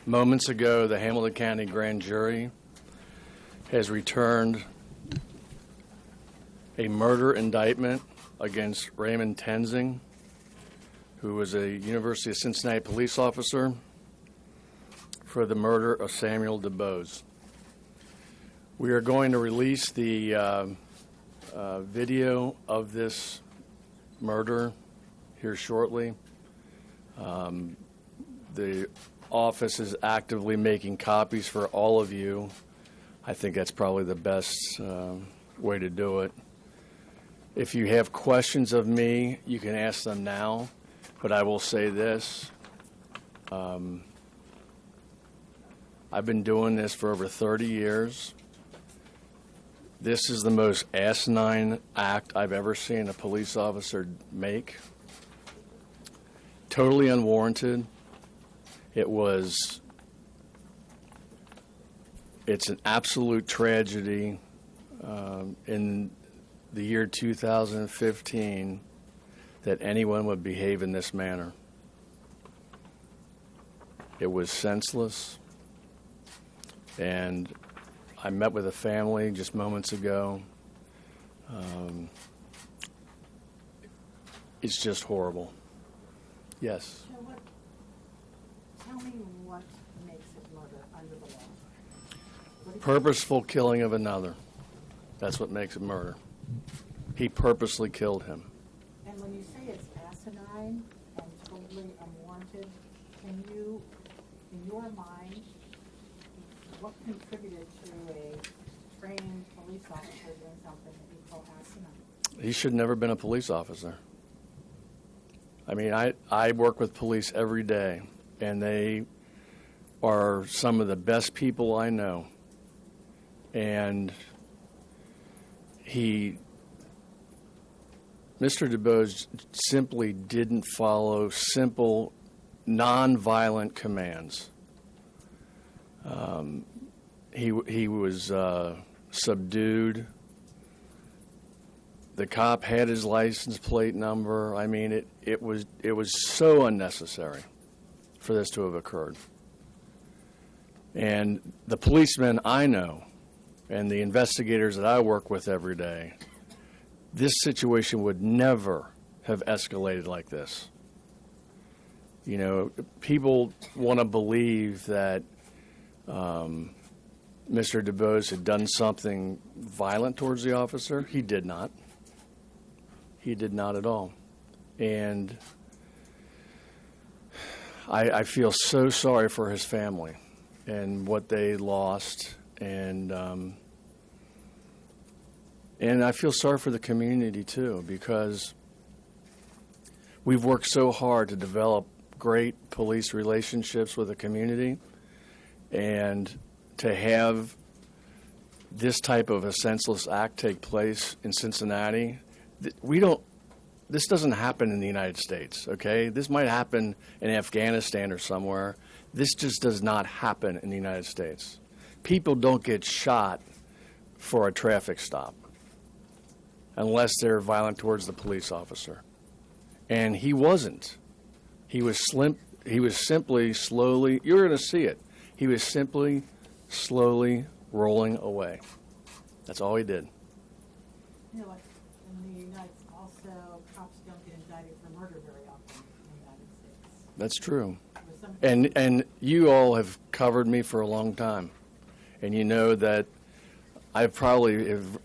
Moments ago, the Hamilton County Grand Jury has returned a murder indictment against Raymond Tenzing, who was a University of Cincinnati police officer, for the murder of Samuel Dubose. We are going to release the video of this murder here shortly. The office is actively making copies for all of you. I think that's probably the best way to do it. If you have questions of me, you can ask them now, but I will say this. I've been doing this for over 30 years. This is the most asinine act I've ever seen a police officer make. Totally unwarranted. It's an absolute tragedy in the year 2015 that anyone would behave in this manner. It was senseless, and I met with a family just moments ago. It's just horrible. Yes? Tell me what makes it murder under the law. Purposeful killing of another. That's what makes it murder. He purposely killed him. And when you say it's asinine and totally unwarranted, can you, in your mind, what contributed to a trained police officer doing something that you call asinine? He should never have been a police officer. I mean, I work with police every day, and they are some of the best people I know. And Mr. Dubose simply didn't follow simple, nonviolent commands. He was subdued. The cop had his license plate number. I mean, it was so unnecessary for this to have occurred. And the policemen I know and the investigators that I work with every day, this situation would never have escalated like this. You know, people want to believe that Mr. Dubose had done something violent towards the officer. He did not. He did not at all. And I feel so sorry for his family and what they lost, and I feel sorry for the community too, because we've worked so hard to develop great police relationships with the community, and to have this type of a senseless act take place in Cincinnati, this doesn't happen in the United States, okay? This might happen in Afghanistan or somewhere. This just does not happen in the United States. People don't get shot for a traffic stop unless they're violent towards the police officer. And he wasn't. He was simply slowly, you're going to see it, he was simply slowly rolling away. That's all he did. You know, in the United States, also, cops don't get indicted for murder very often in the United States. That's true. And you all have covered me for a long time. And you know that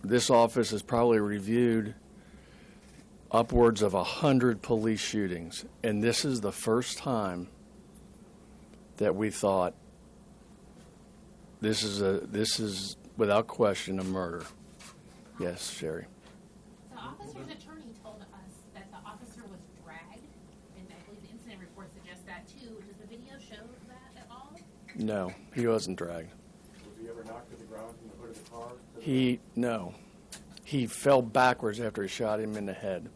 this office has probably reviewed upwards of 100 police shootings. And this is the first time that we thought this is without question a murder. Yes, Sherry. The officer's attorney told us that the officer was dragged, and I believe the incident report suggests that too. Does the video show that at all? No, he wasn't dragged. Was he ever knocked to the ground from the hood of the car? No. He fell backwards after he shot him in the head.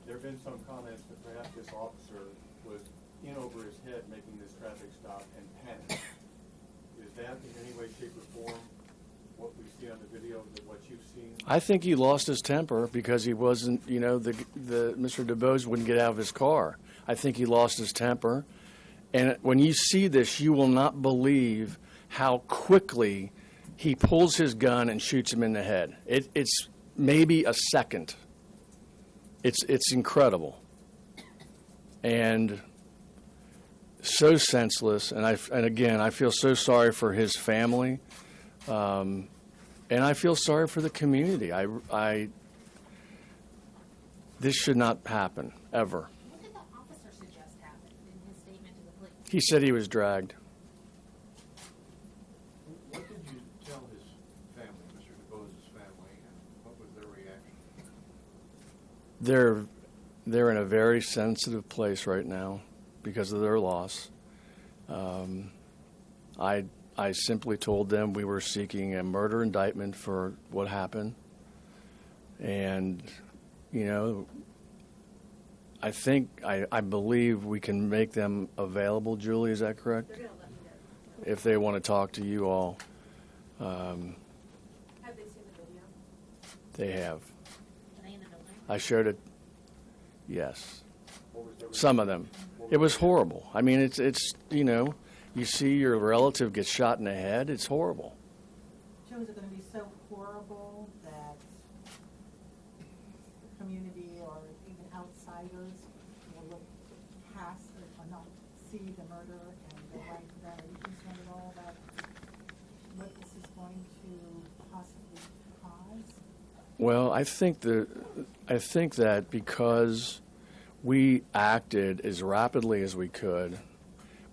There have been some comments that perhaps this officer was in over his head making this traffic stop and panicked. Is that in any way, shape, or form what we see on the video, what you've seen? I think he lost his temper because he wasn't, the Mr. Dubose wouldn't get out of his car. I think he lost his temper, And when you see this, you will not believe how quickly he pulls his gun and shoots him in the head. It's maybe a second. It's incredible. And so senseless. And again, I feel so sorry for his family. And I feel sorry for the community. This should not happen, ever. What did the officer suggest happened in his statement to the police? He said he was dragged. What did you tell his family, Mr. Dubose's family, and what was their reaction? They're in a very sensitive place right now because of their loss. I simply told them we were seeking a murder indictment for what happened. And, you know, I believe we can make them available. Julie, is that correct? They're going to let me know. If they want to talk to you all. Have they seen the video? They have. Are they in the building? I showed it. Yes. What was their Some of them. It was horrible. I mean, it's you know, you see your relative get shot in the head. It's horrible. Joe, is it going to be so horrible that the community or even outsiders will look past or not see the murder and go right to that? Are you concerned at all about what this is going to possibly cause? Well, I think that because we acted as rapidly as we could,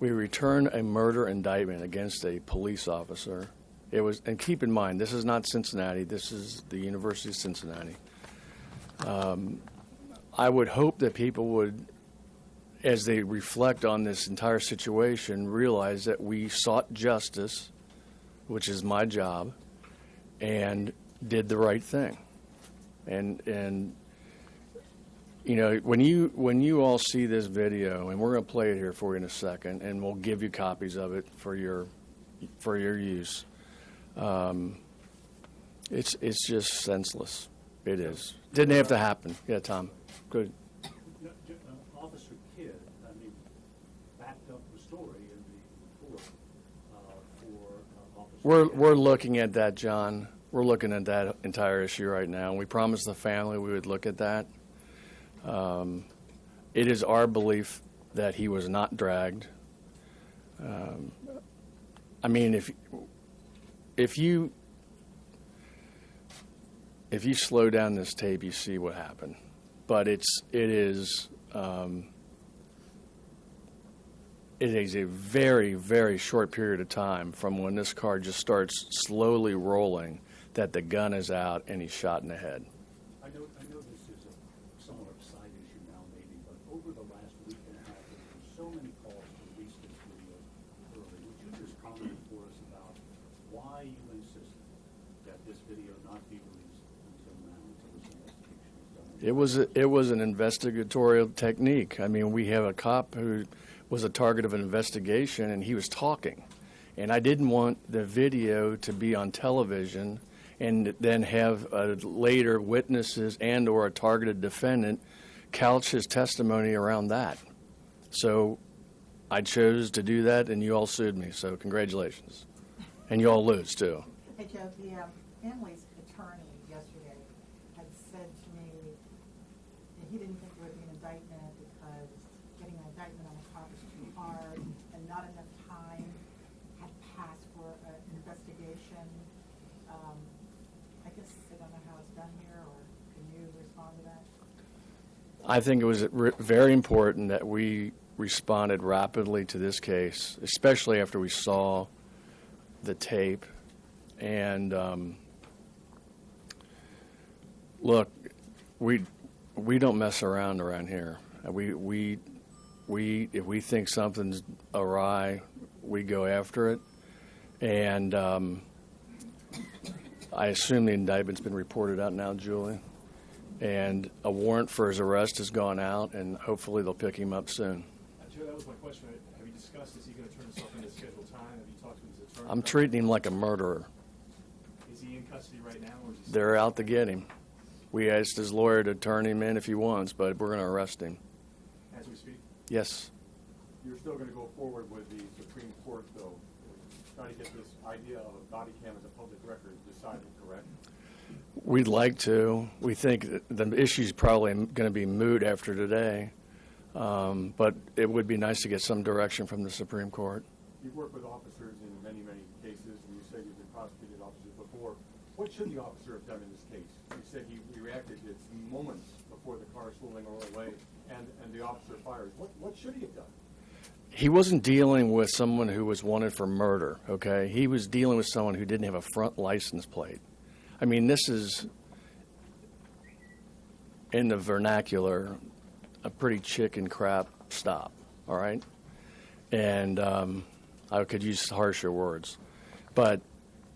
we returned a murder indictment against a police officer. It was, and keep in mind, this is not Cincinnati. This is the University of Cincinnati. I would hope that people would, as they reflect on this entire situation, realize that we sought justice, which is my job, and did the right thing. And you know, when you all see this video, and we're going to play it here for you in a second, and we'll give you copies of it for your use. It's just senseless. It is. Didn't have to happen. Yeah, Tom. Good. Officer Kidd, I mean, backed up the story in the report for Officer We're looking at that, John. We're looking at that entire issue right now. We promised the family we would look at that. It is our belief that he was not dragged. I mean, if you slow down this tape, you see what happened. But it is a very, very short period of time from when this car just starts slowly rolling that the gun is out and he's shot in the head. I know this is a somewhat of a side issue now maybe, but over the last week and a half, there's been so many calls to release this video early. Would you just comment for us about why you insisted that this video not be released until now, until this investigation is done? It was an investigatorial technique. I mean, we have a cop who was a target of an investigation, and he was talking. And I didn't want the video to be on television and then have later witnesses and or a targeted defendant couch his testimony around that. So I chose to do that, and you all sued me, so congratulations. And you all lose, too. Hey, Joe, the family's attorney yesterday had said to me that he didn't think there would be an indictment because getting an indictment on a cop is too hard and not enough time had passed for an investigation. I guess I don't know how it's done here, or can you respond to that? I think it was very important that we responded rapidly to this case, especially after we saw the tape. And look, we don't mess around here. We if we think something's awry, we go after it. And I assume the indictment's been reported out now, Julie. And a warrant for his arrest has gone out, and hopefully they'll pick him up soon. Joe, that was my question. Have you discussed, is he going to turn himself in at scheduled time? Have you talked to his attorney? I'm treating him like a murderer. Is he in custody right now? Or is he They're out to get him. We asked his lawyer to turn him in if he wants, but we're going to arrest him. as we speak? Yes. you're still gonna go forward with the Supreme Court, though, trying to get this idea of a body cam as a public record decided, correct? We'd like to. We think the issue's probably going to be moot after today, but it would be nice to get some direction from the Supreme Court. You've worked with officers in many, many cases, and you said you've been prosecuted officers before. What should the officer have done in this case? You said he reacted to moments before the car slowly rolled away, and the officer fires. What should he have done? He wasn't dealing with someone who was wanted for murder, okay? He was dealing with someone who didn't have a front license plate. I mean, this is, in the vernacular, a pretty chicken crap stop, all right? And I could use harsher words. But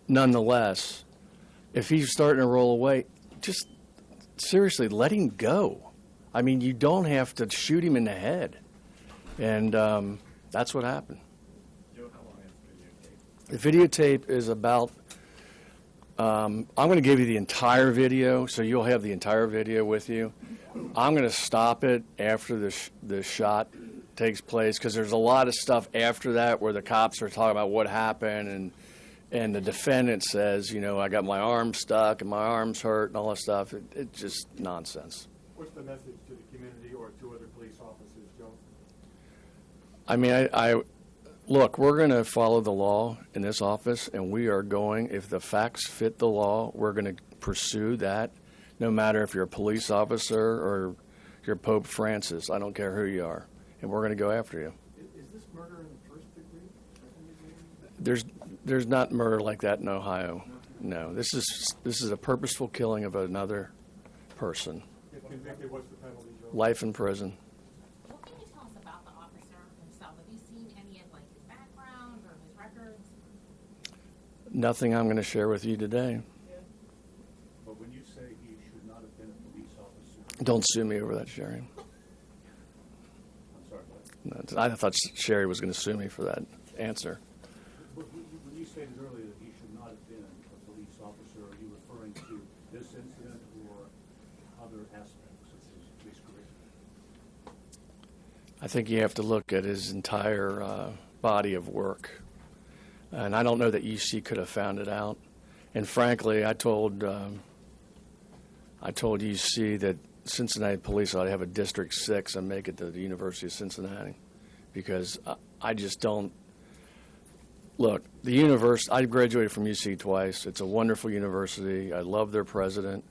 nonetheless, if he's starting to roll away, just seriously, let him go. I mean, you don't have to shoot him in the head. And that's what happened. Joe, how long is The videotape is about, I'm going to give you the entire video, so you'll have the entire video with you. I'm going to stop it after the shot takes place, because there's a lot of stuff after that where the cops are talking about what happened, and the defendant says, you know, I got my arm stuck and my arm's hurt and all that stuff. It's just nonsense. What's the message to the community or to other police officers, Joe? I mean, look, we're going to follow the law in this office, and we are going, if the facts fit the law, we're going to pursue that, no matter if you're a police officer or you're Pope Francis. I don't care who you are, and we're going to go after you. Is this murder in the first degree, second degree? There's not murder like that in Ohio. No, this is a purposeful killing of another person. If convicted, what's the penalty, Joe? Life in prison. What can you tell us about the officer himself? Have you seen any of like his background or his records? Nothing I'm going to share with you today. But when you say he should not have been a police officer, Don't sue me over that, Sherry. I'm sorry, what? I thought Sherry was going to sue me for that answer. When you stated earlier that he should not have been a police officer, are you referring to this incident or other aspects of his police career? I think you have to look at his entire body of work. And I don't know that UC could have found it out. And frankly, I told UC that Cincinnati police ought to have a District 6 and make it to the University of Cincinnati, because I just don't. Look, the university, I graduated from UC twice. It's a wonderful university. I love their president,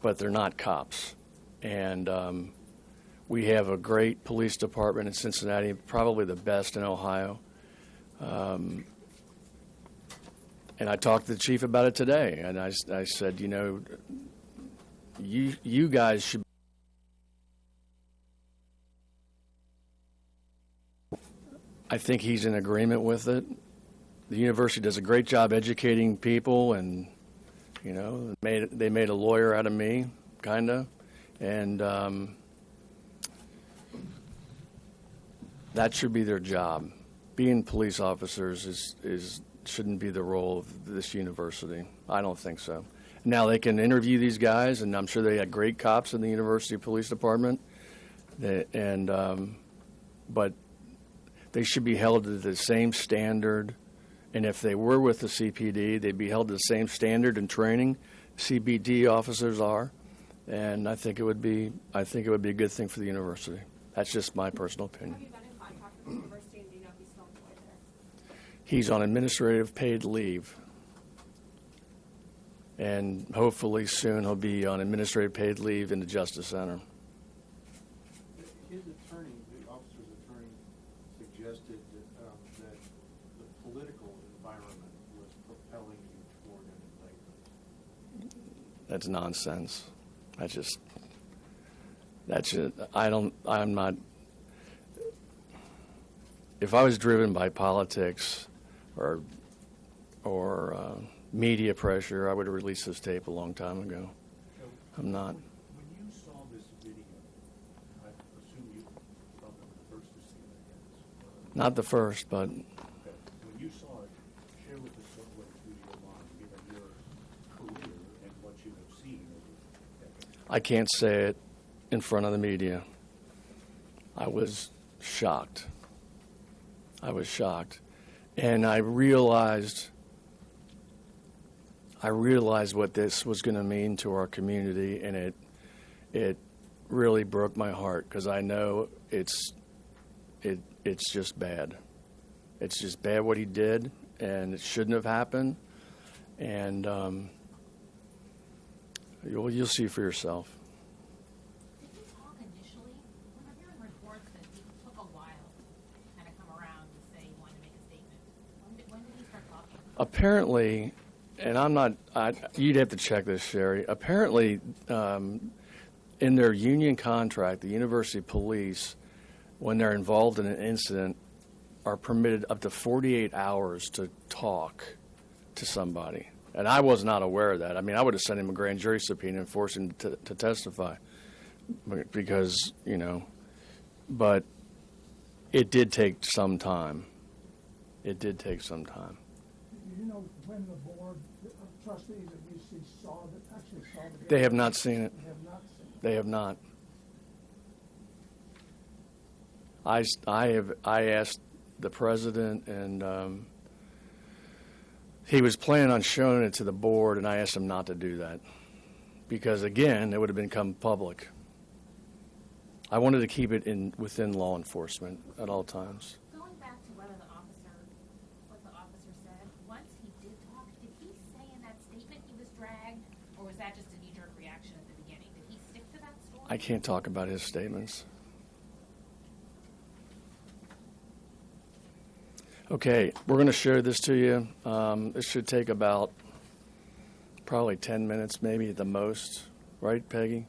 but they're not cops. And we have a great police department in Cincinnati, probably the best in Ohio. And I talked to the chief about it today, and I said, you know, you guys should. I think he's in agreement with it. The university does a great job educating people, and you know, they made a lawyer out of me, kind of, and that should be their job. Being police officers shouldn't be the role of this university. I don't think so. Now they can interview these guys, and I'm sure they had great cops in the university police department, but they should be held to the same standard. And if they were with the CPD, they'd be held to the same standard and training CPD officers are. And I think it would be a good thing for the university. That's just my personal opinion. Have you been in contact with the university, and do you know if he's still employed there? He's on administrative paid leave. And hopefully soon he'll be on administrative paid leave in the Justice Center. His attorney, the officer's attorney, suggested that the political environment was propelling you toward an indictment. That's nonsense. I'm not, if I was driven by politics or media pressure, I would have released this tape a long time ago. I'm not. When you saw this video, I assume you probably were the first to see it, I guess. Not the first, but Okay. When you saw it, share with us what went through your mind, given your career and what you have seen over decades. I can't say it in front of the media. I was shocked. I was shocked. And I realized what this was going to mean to our community, and it really broke my heart, because I know it's just bad. It's just bad what he did, and it shouldn't have happened. And you'll see for yourself. Did he talk initially? We were hearing reports that it took a while to kind of come around to say he wanted to make a statement. When did he start talking? Apparently, and you'd have to check this, Sherry. Apparently, in their union contract, the university police, when they're involved in an incident, are permitted up to 48 hours to talk to somebody. And I was not aware of that. I mean, I would have sent him a grand jury subpoena and forced him to testify, because, but it did take some time. It did take some time. Do you know when the board of trustees at UC actually saw the video? They have not seen it. They have not seen it. They have not. I asked the president, and he was planning on showing it to the board, and I asked him not to do that, because again, it would have become public. I wanted to keep it within law enforcement at all times. Going back to what the officer said, once he did talk, did he say in that statement he was dragged, or was that just a knee-jerk reaction at the beginning? Did he stick to that story? I can't talk about his statements. Okay, we're going to share this to you. This should take about probably 10 minutes, maybe at the most. Right, Peggy?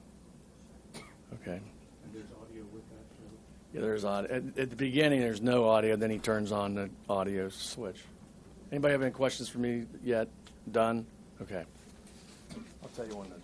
Okay. And there's audio with that, too? Yeah, there's audio. At the beginning, there's no audio. Then he turns on the audio switch. Anybody have any questions for me yet? Done? Okay. I'll tell you when to.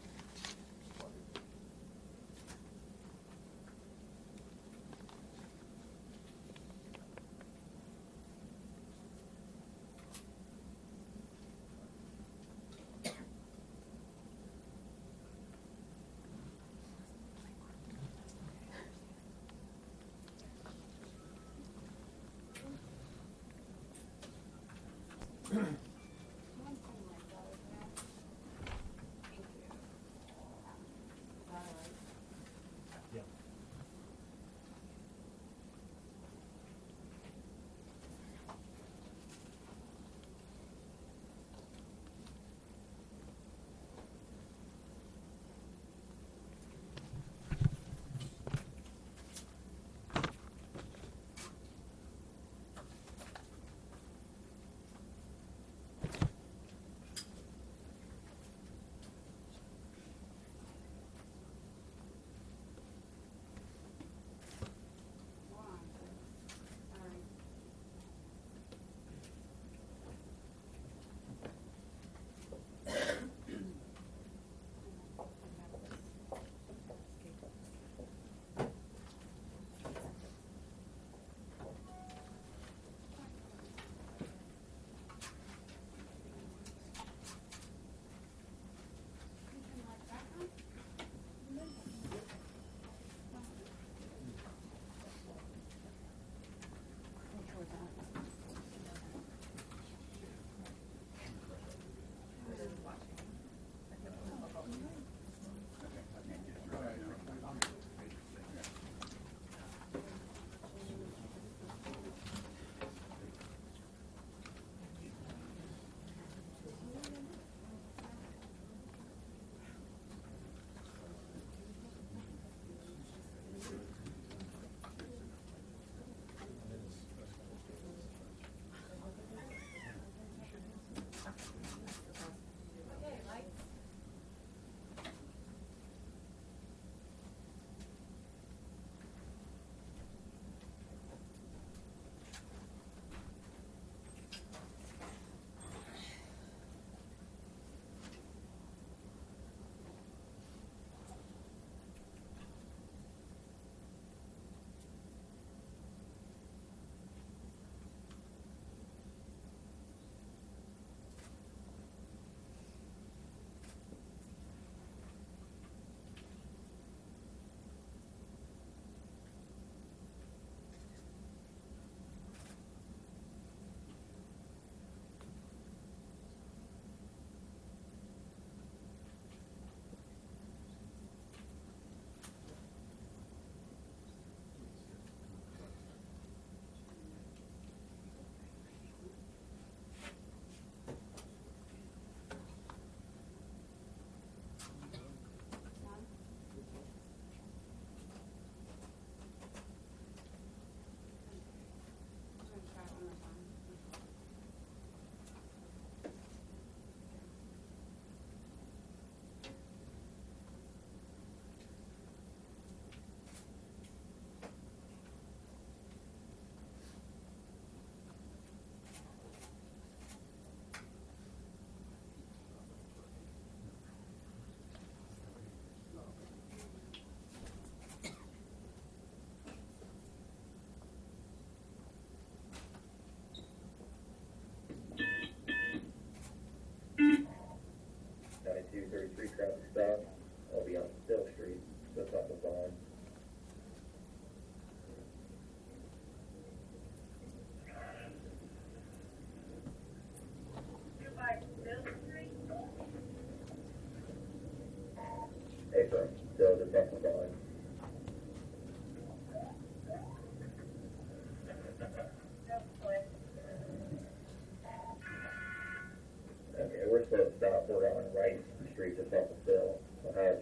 We're on Rice Street, just off the Bill.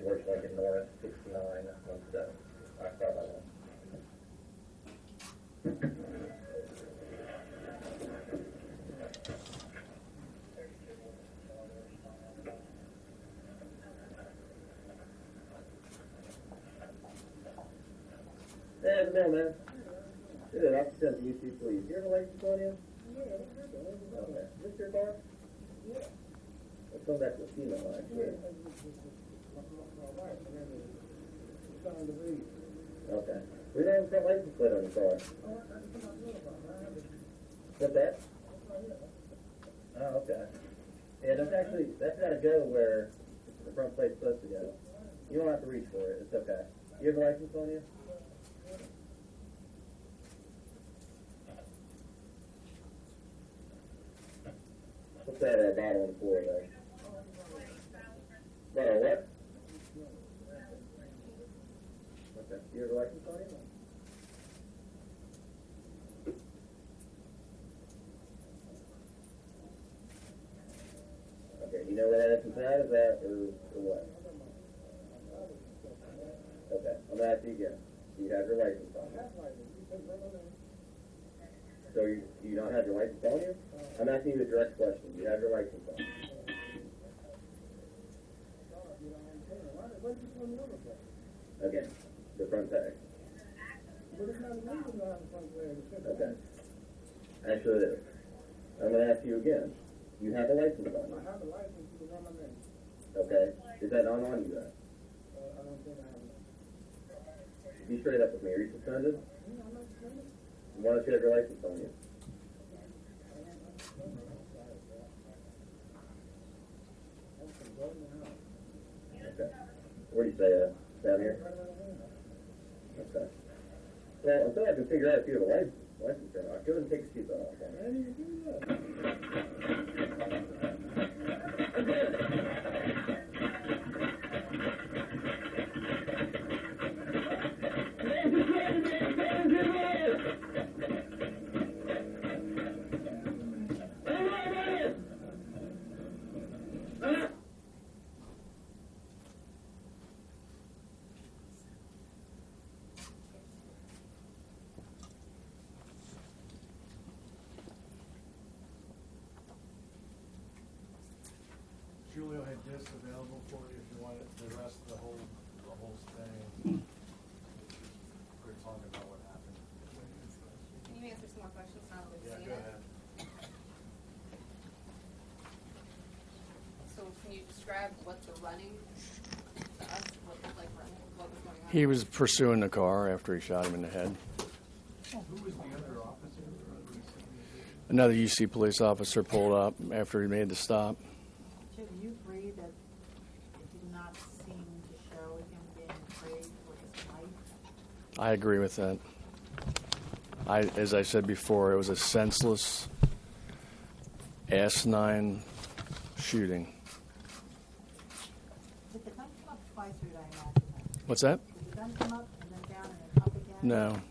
George Lincoln North, 69, Winston. I saw that one. Hey, how's it going, man? Good, I'll send to UC, please. You have a license on you? Yeah, okay. Is this your car? Yeah. Let's go back to the female line. Okay. We don't have a front license plate on the car. What's that? Oh, okay. Yeah, that's got to go where the front plate's supposed to go. You don't have to reach for it. It's okay. You have a license on you? What's that bottle on the floor there? Bottle what? Okay. You have a license on you? Okay, you know where that inside is at, or what? Okay, I'm gonna ask you again. Do you have your license on you? So you don't have your license on you? I'm asking you a direct question. Do you have your license on you? Okay, the front tag. Okay. Actually, it is. I'm going to ask you again. You have a license on you? I have a license to run my name. Okay. Is that not on you then? I don't think I have it. Be straight up with me. Are you suspended? Yeah, I'm not suspended. Why don't you have your license on you? Okay. Where do you say, down here? Okay. Well, until I can figure out if you have a license or not, go ahead and take your seatbelt off. How do you do that? Julio had this available for you if you wanted the rest of the whole thing. We're talking about what happened. Can you answer some more questions now that we've Yeah, seen go it? ahead. So can you describe what the running to us, what looked like running, what was going on? He was pursuing the car after he shot him in the head. Who was the other officer? Another UC police officer pulled up after he made the stop. Do you agree that it did not seem to show him being afraid for his life? I agree with that. As I said before, it was a senseless, asinine shooting. Did the gun come up twice, or did I imagine that? What's that? Did the gun come up and then down and then up again? No,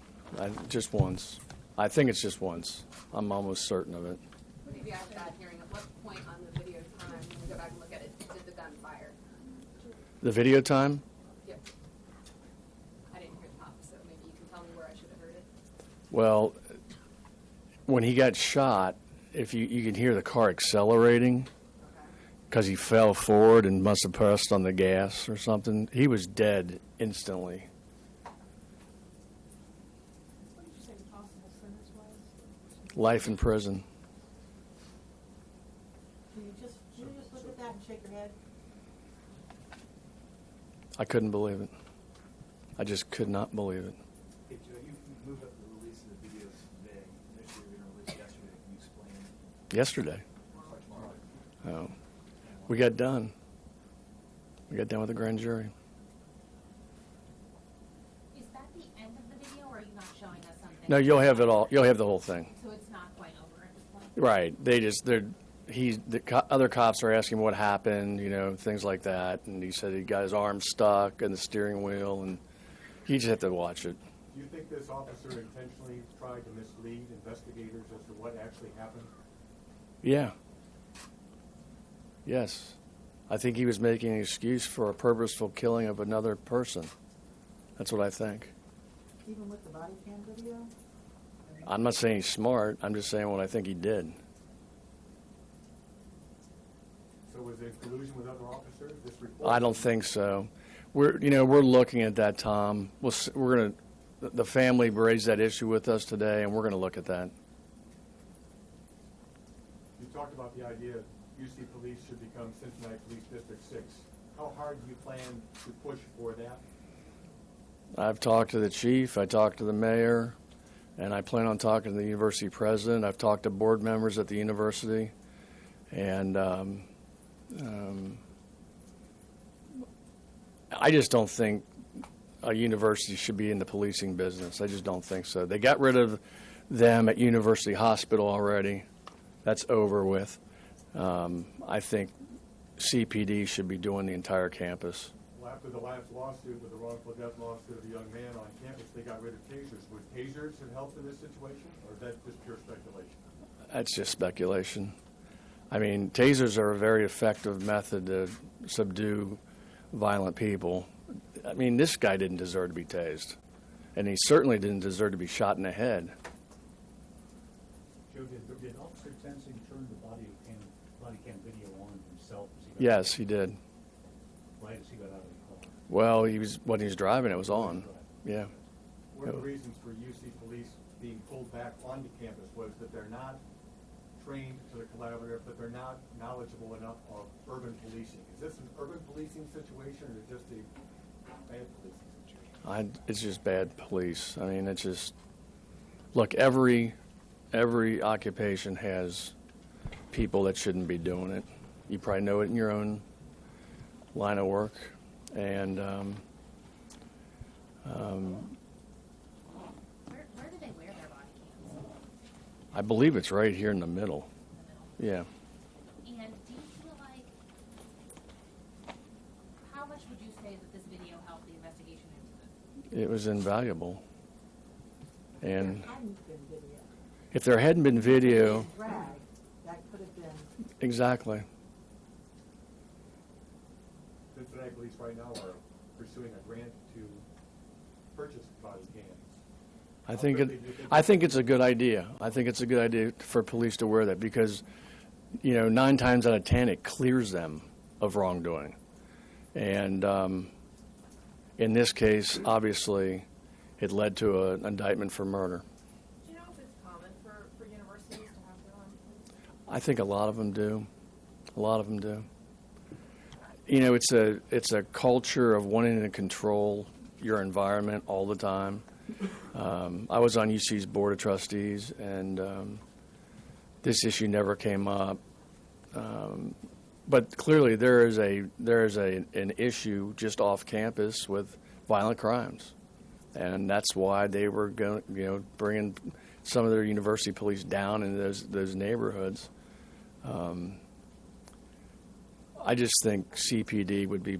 just once. I think it's just once. I'm almost certain of it. What did you ask that hearing? At what point on the video time, when we go back and look at it, did the gun fire? The video time? Yep. I didn't hear the pop, so maybe you can tell me where I should have heard it. Well, when he got shot, if you can hear the car accelerating because he fell forward and must have pressed on the gas or something. He was dead instantly. What did you say the possible sentence was? Life in prison. Can you just look at that and shake your head? I couldn't believe it. I just could not believe it. Hey, Joe, you moved up the release of the videos today. Initially, you were going to release yesterday. Can you explain? Yesterday. Oh. We got done. We got done with the grand jury. Is that the end of the video, or are you not showing us something? No, you'll have it all. You'll have the whole thing. So it's not quite over at this point? Right. Other cops are asking what happened, things like that. And he said he got his arm stuck in the steering wheel, and he just had to watch it. Do you think this officer intentionally tried to mislead investigators as to what actually happened? Yeah. Yes. I think he was making an excuse for a purposeful killing of another person. That's what I think. Even with the body cam video? I'm not saying he's smart. I'm just saying what I think he did. So was there collusion with other officers? This report. I don't think so. We're looking at that, Tom. We're going to, the family raised that issue with us today, and we're going to look at that. You talked about the idea UC Police should become Cincinnati Police District 6. How hard do you plan to push for that? I've talked to the chief, I talked to the mayor, and I plan on talking to the university president. I've talked to board members at the university, and I just don't think a university should be in the policing business. I just don't think so. They got rid of them at University Hospital already. That's over with. I think CPD should be doing the entire campus. Well, after the last lawsuit with the wrongful death lawsuit of a young man on campus, they got rid of tasers. Would tasers have helped in this situation, or is that just pure speculation? That's just speculation. I mean, tasers are a very effective method to subdue violent people. I mean, this guy didn't deserve to be tased, and he certainly didn't deserve to be shot in the head. Joe, did Officer Tensing turn the body cam video on himself? Yes, he did. Right as he got out of the car? Well, when he was driving, it was on. Yeah. One of the reasons for UC Police being pulled back onto campus was that they're not trained to the collaborative, that they're not knowledgeable enough of urban policing. Is this an urban policing situation, or is it just a bad policing situation? It's just bad police. I mean, it's just, look, every occupation has people that shouldn't be doing it. You probably know it in your own line of work. And Where do they wear their body cams? I believe it's right here in the middle. In the middle? Yeah. And do you feel like, how much would you say that this video helped the investigation into this? It was invaluable. And There hadn't been video. if there hadn't been video, Drag, that could have been, exactly. Cincinnati Police right now are pursuing a grant to purchase body cams. I think it's a good idea. I think it's a good idea for police to wear that because, 9 times out of 10 it clears them of wrongdoing. And in this case, obviously, it led to an indictment for murder. Do you know if it's common for universities to have their own police? I think a lot of them do. A lot of them do. It's a culture of wanting to control your environment all the time. I was on UC's board of trustees, and this issue never came up. But clearly, there is an issue just off campus with violent crimes, and that's why they were going, bringing some of their university police down in those neighborhoods. I just think CPD would be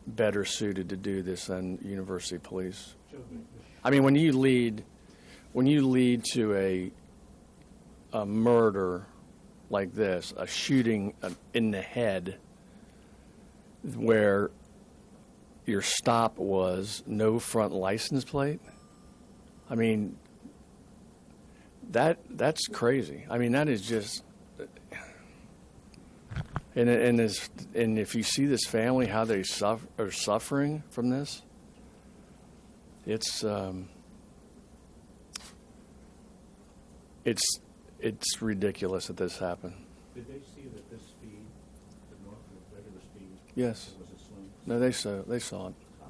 better suited to do this than university police. I mean, when you lead to a murder like this, a shooting in the head, where your stop was no front license plate, I mean, that's crazy. I mean, that is just. And if you see this family, how they are suffering from this, it's ridiculous that this happened. Did they see that this speed, the north of regular speed, Yes. was a slim? No, they saw it. I'm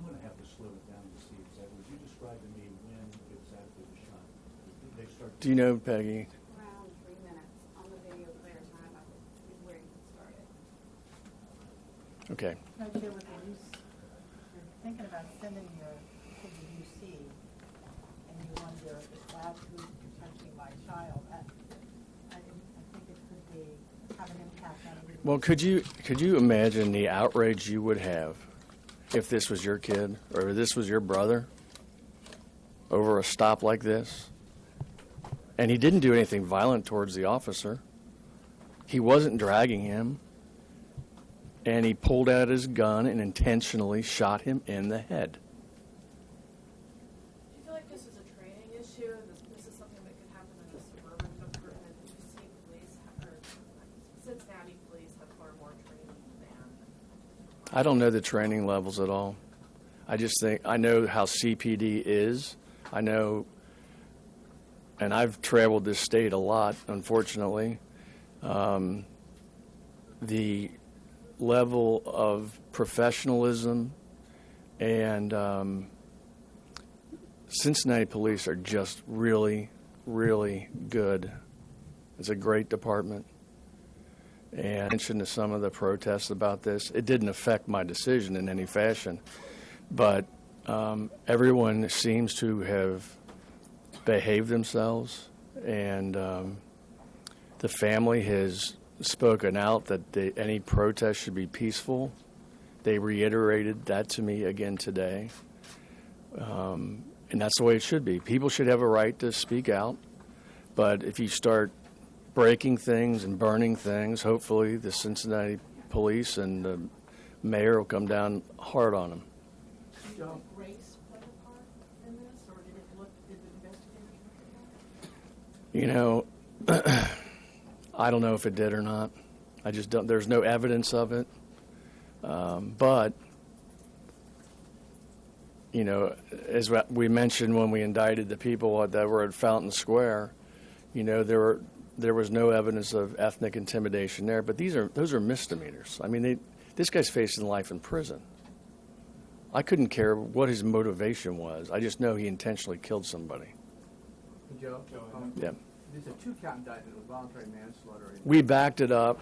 going to have to slow it down to see exactly. Would you describe to me when exactly the shot? Did they start? Do you know, Peggy? Around 3 minutes on the video clear time is where he started. Okay. no, Chair, with the use, you're thinking about sending your kid to UC, and you wonder, is that who's potentially my child? I think it could have an impact on you. Well, could you imagine the outrage you would have if this was your kid or this was your brother over a stop like this? And he didn't do anything violent towards the officer. He wasn't dragging him. and he pulled out his gun and intentionally shot him in the head. Do you feel like this is a training issue, and this is something that could happen in a suburban department? Do you see police, or Cincinnati police have far more training than? I don't know the training levels at all. I just think, I know how CPD is. I know, and I've traveled this state a lot, unfortunately. The level of professionalism and Cincinnati police are just really, really good. It's a great department. And I mentioned to some of the protests about this. It didn't affect my decision in any fashion, but everyone seems to have behaved themselves, and the family has spoken out that any protest should be peaceful. They reiterated that to me again today. And that's the way it should be. People should have a right to speak out, but if you start breaking things and burning things, hopefully the Cincinnati police and the mayor will come down hard on them. Did race play a part in this, or did the investigators look at that? You know, I don't know if it did or not. I just don't, there's no evidence of it. But, you know, as we mentioned when we indicted the people that were at Fountain Square, you know, there was no evidence of ethnic intimidation there. But those are misdemeanors. I mean, this guy's facing life in prison. I couldn't care what his motivation was. I just know he intentionally killed somebody. Joe, Yeah. It's a two-count indictment with voluntary manslaughter. We backed it up.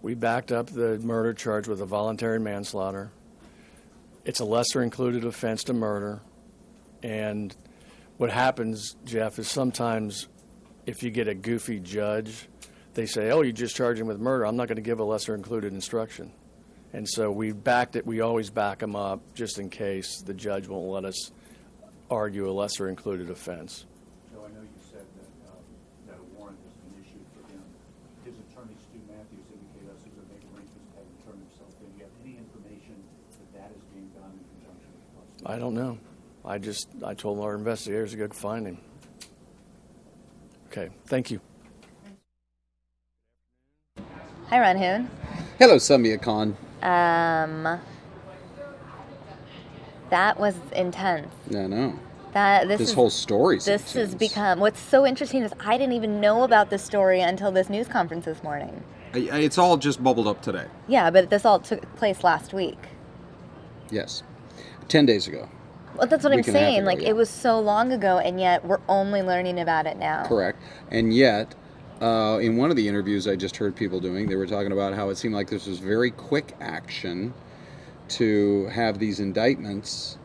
We backed up the murder charge with a voluntary manslaughter. It's a lesser included offense to murder. And what happens, Jeff, is sometimes if you get a goofy judge, they say, oh, you just charge him with murder. I'm not going to give a lesser included instruction. And so we backed it. We always back them up just in case the judge won't let us argue a lesser included offense. So I know you said that a warrant has been issued for him. His attorney, Stu Matthews, indicated us he would make arrangements to have him turn himself in. Do you have any information that is being done in conjunction with the prosecution? I don't know. I told our investigators to go find him. Okay, thank you. Hi, Ron Hoon. Hello, Samia Khan. That was intense. No. This whole story's This intense. has become, what's so interesting is I didn't even know about this story until this news conference this morning. It's all just bubbled up today. Yeah, but this all took place last week. Yes. 10 days ago. Well, that's what I'm Week and a half saying. ago, Like, yeah. it was so long ago, and yet we're only learning about it now. Correct. And yet, in one of the interviews I just heard people doing, they were talking about how it seemed like this was very quick action to have these indictments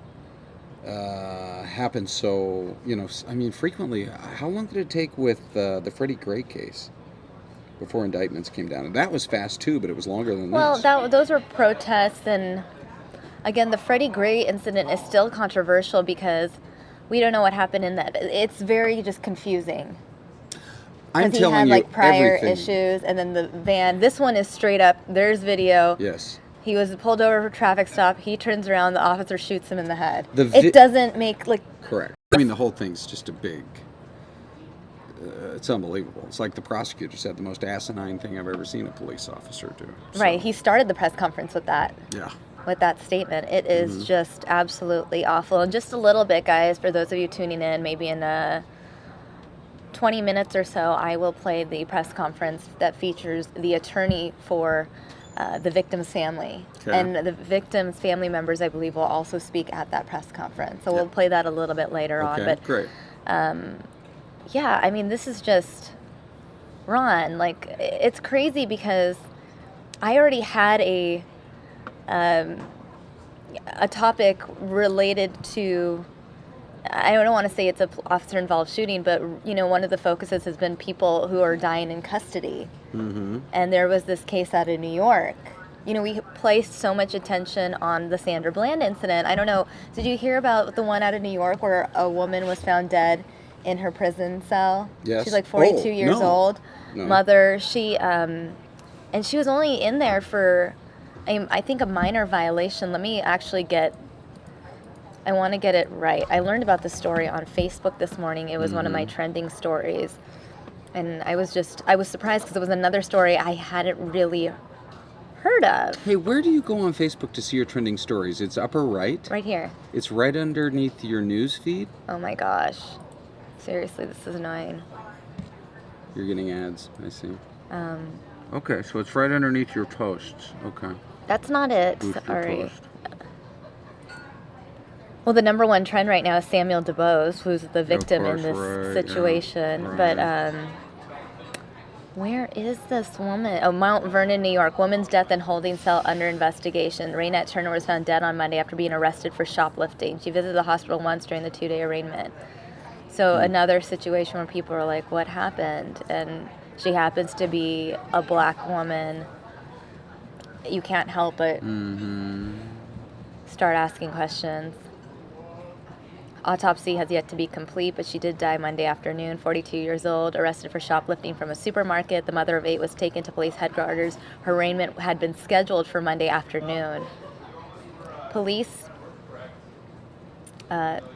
happen so, I mean, frequently. How long did it take with the Freddie Gray case before indictments came down? And that was fast, too, but it was longer than this. Well, those were protests, and again, the Freddie Gray incident is still controversial because we don't know what happened in that. It's very just confusing. I'm Because he telling had you like prior everything. issues, and then the van. This one is straight up. There's video. Yes. He was pulled over for a traffic stop. He turns around. The officer shoots him in the head. The It doesn't make like. Correct. I mean, the whole thing's just a big. It's unbelievable. It's like the prosecutor said, the most asinine thing I've ever seen a police officer do. So, Right. He started the press conference with that. Yeah. With that statement. It is just absolutely awful. And just a little bit, guys, for those of you tuning in, maybe in 20 minutes or so, I will play the press conference that features the attorney for the victim's family. Okay. And the victim's family members, I believe, will also speak at that press conference. So we'll play that a little bit later on. Okay, But great. yeah, I mean, this is just, Ron, like, it's crazy because I already had a topic related to, I don't want to say it's a officer-involved shooting, but, one of the focuses has been people who are dying in custody. Mm-hmm. And there was this case out of New York. We placed so much attention on the Sandra Bland incident. I don't know, did you hear about the one out of New York where a woman was found dead in her prison cell? Yes. She's like 42 Oh, years no. old. No. Mother, she And she was only in there for, I think, a minor violation. Let me actually I want to get it right. I learned about this story on Facebook this morning. It was one of my trending stories. And I was surprised because it was another story I hadn't really heard of. Hey, where do you go on Facebook to see your trending stories? It's upper right? Right here. It's right underneath your news feed? Oh my gosh. Seriously, this is annoying. You're getting ads, I see. Okay, so it's right underneath your posts. Okay. That's not it. Boost your Sorry. post. Well, the number one trend right now is Samuel Dubose, who's the victim course, in this right, situation. yeah, But right. where is this woman? Oh, Mount Vernon, New York. Woman's death in holding cell under investigation. Raynette Turner was found dead on Monday after being arrested for shoplifting. She visited the hospital once during the 2-day arraignment. So another situation where people are like, what happened? And she happens to be a black woman. You can't help but start asking questions. Autopsy has yet to be complete, but she did die Monday afternoon, 42 years old, arrested for shoplifting from a supermarket. The mother of 8 was taken to police headquarters. Her arraignment had been scheduled for Monday afternoon. Police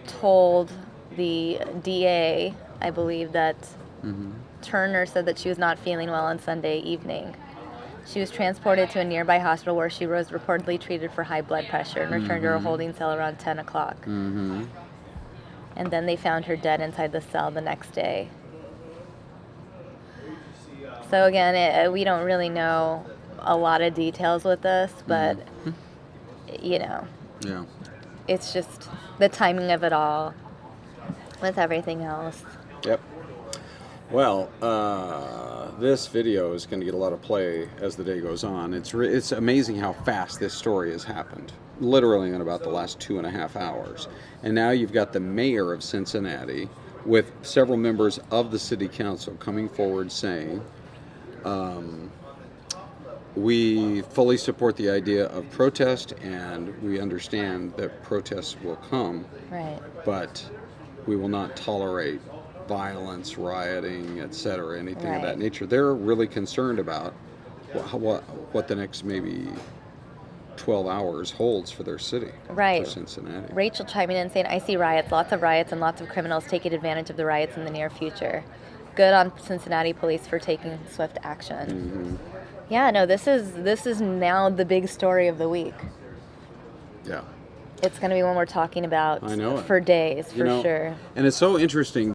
told the DA, I believe, that Turner said that she was not feeling well on Sunday evening. She was transported to a nearby hospital where she was reportedly treated for high blood pressure and returned to her holding cell around 10 o'clock. And then they found her dead inside the cell the next day. So again, we don't really know a lot of details with this, but, you know, Yeah. it's just the timing of it all with everything else. Yep. Well, this video is going to get a lot of play as the day goes on. It's amazing how fast this story has happened. Literally in about the last 2.5 hours. And now you've got the mayor of Cincinnati with several members of the city council coming forward saying, we fully support the idea of protest and we understand that protests will come, Right. but we will not tolerate violence, rioting, etc., anything of that Right. nature. They're really concerned about what the next maybe 12 hours holds for their city, Right. for Cincinnati. Rachel chiming in saying, I see riots, lots of riots, and lots of criminals taking advantage of the riots in the near future. Good on Cincinnati police for taking swift action. Yeah, no, this is now the big story of the week. Yeah. It's going to be one we're talking about I know it. for days, You for know, sure. And it's so interesting